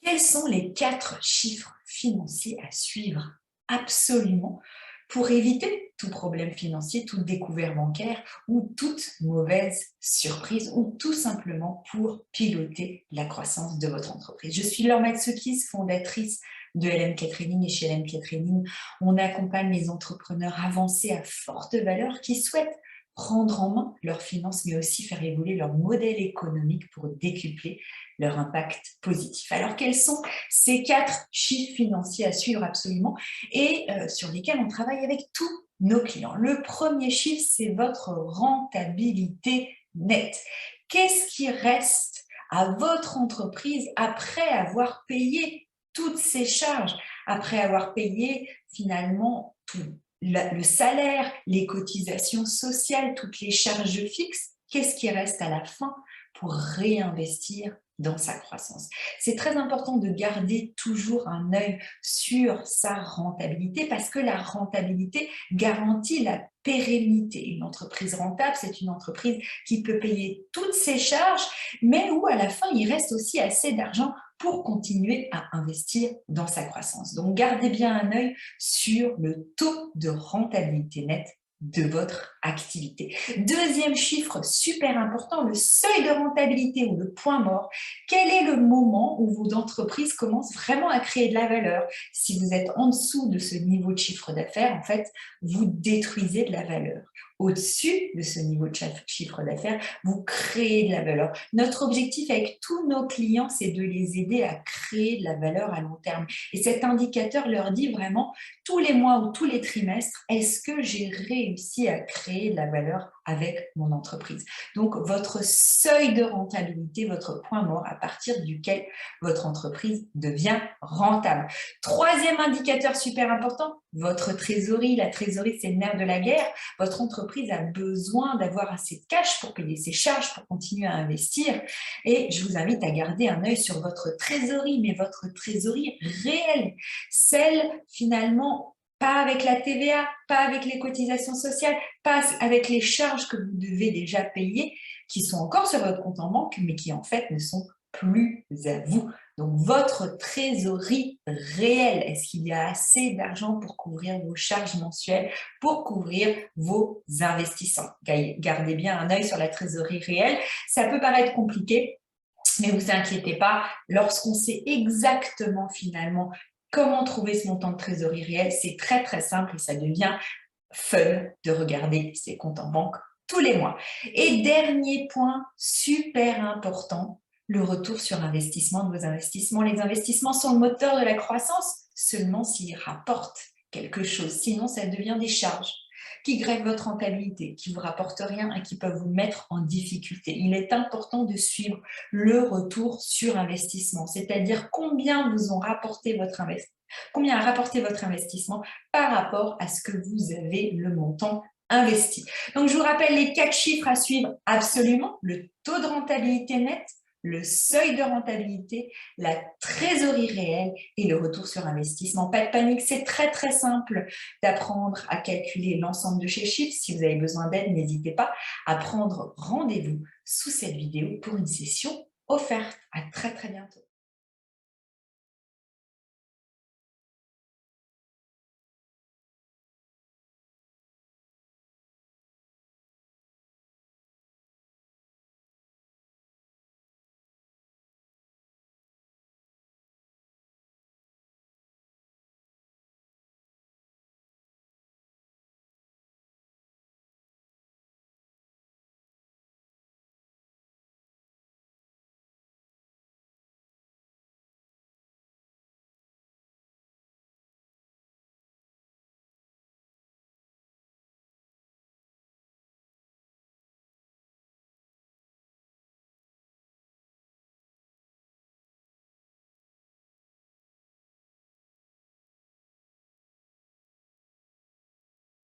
Quels sont les 4 chiffres financiers à suivre absolument pour éviter tout problème financier, toute découvert bancaire ou toute mauvaise surprise ou tout simplement pour piloter la croissance de votre entreprise? Je suis Laure Matsoukiss, fondatrice de LMK Training, et chez LMK Training, on accompagne les entrepreneurs avancés à forte valeur qui souhaitent prendre en main leurs finances, mais aussi faire évoluer leur modèle économique pour décupler leur impact positif. Alors, quels sont ces 4 chiffres financiers à suivre absolument et sur lesquels on travaille avec tous nos clients? Le premier chiffre, c'est votre rentabilité nette. Qu'est-ce qui reste à votre entreprise après avoir payé toutes ces charges, après avoir payé finalement tout le salaire, les cotisations sociales, toutes les charges fixes? Qu'est-ce qui reste à la fin pour réinvestir dans sa croissance? C'est très important de garder toujours un œil sur sa rentabilité parce que la rentabilité garantit la pérennité. Une entreprise rentable, c'est une entreprise qui peut payer toutes ses charges, mais où à la fin, il reste aussi assez d'argent pour continuer à investir dans sa croissance. Donc, gardez bien un œil sur le taux de rentabilité nette de votre activité. Deuxième chiffre super important, le seuil de rentabilité ou le point mort. Quel est le moment où votre entreprise commence vraiment à créer de la valeur? Si vous êtes en dessous de ce niveau de chiffre d'affaires, en fait, vous détruisez de la valeur. Au-dessus de ce niveau de chiffre d'affaires, vous créez de la valeur. Notre objectif avec tous nos clients, c'est de les aider à créer de la valeur à long terme. Et cet indicateur leur dit vraiment, tous les mois ou tous les trimestres, est-ce que j'ai réussi à créer de la valeur avec mon entreprise? Donc, votre seuil de rentabilité, votre point mort à partir duquel votre entreprise devient rentable. Troisième indicateur super important, votre trésorerie. La trésorerie, c'est le nerf de la guerre. Votre entreprise a besoin d'avoir assez de cash pour payer ses charges, pour continuer à investir. Et je vous invite à garder un œil sur votre trésorerie, mais votre trésorerie réelle, celle finalement pas avec la TVA, pas avec les cotisations sociales, pas avec les charges que vous devez déjà payer, qui sont encore sur votre compte en banque, mais qui en fait ne sont plus à vous. Donc, votre trésorerie réelle, est-ce qu'il y a assez d'argent pour couvrir vos charges mensuelles, pour couvrir vos investissements? Gardez bien un œil sur la trésorerie réelle. Ça peut paraître compliqué, mais vous inquiétez pas, lorsqu'on sait exactement finalement comment trouver ce montant de trésorerie réelle, c'est très très simple et ça devient fun de regarder ses comptes en banque tous les mois. Et dernier point super important, le retour sur investissement de vos investissements. Les investissements sont le moteur de la croissance seulement s'ils rapportent quelque chose. Sinon, ça devient des charges qui grèvent votre rentabilité, qui ne vous rapportent rien et qui peuvent vous mettre en difficulté. Il est important de suivre le retour sur investissement, c'est-à-dire combien vous ont rapporté votre investissement, combien a rapporté votre investissement par rapport à ce que vous avez le montant investi. Donc, je vous rappelle les 4 chiffres à suivre absolument: le taux de rentabilité nette, le seuil de rentabilité, la trésorerie réelle et le retour sur investissement. Pas de panique, c'est très très simple d'apprendre à calculer l'ensemble de ces chiffres. Si vous avez besoin d'aide, n'hésitez pas à prendre rendez-vous sous cette vidéo pour une session offerte. À très très bientôt.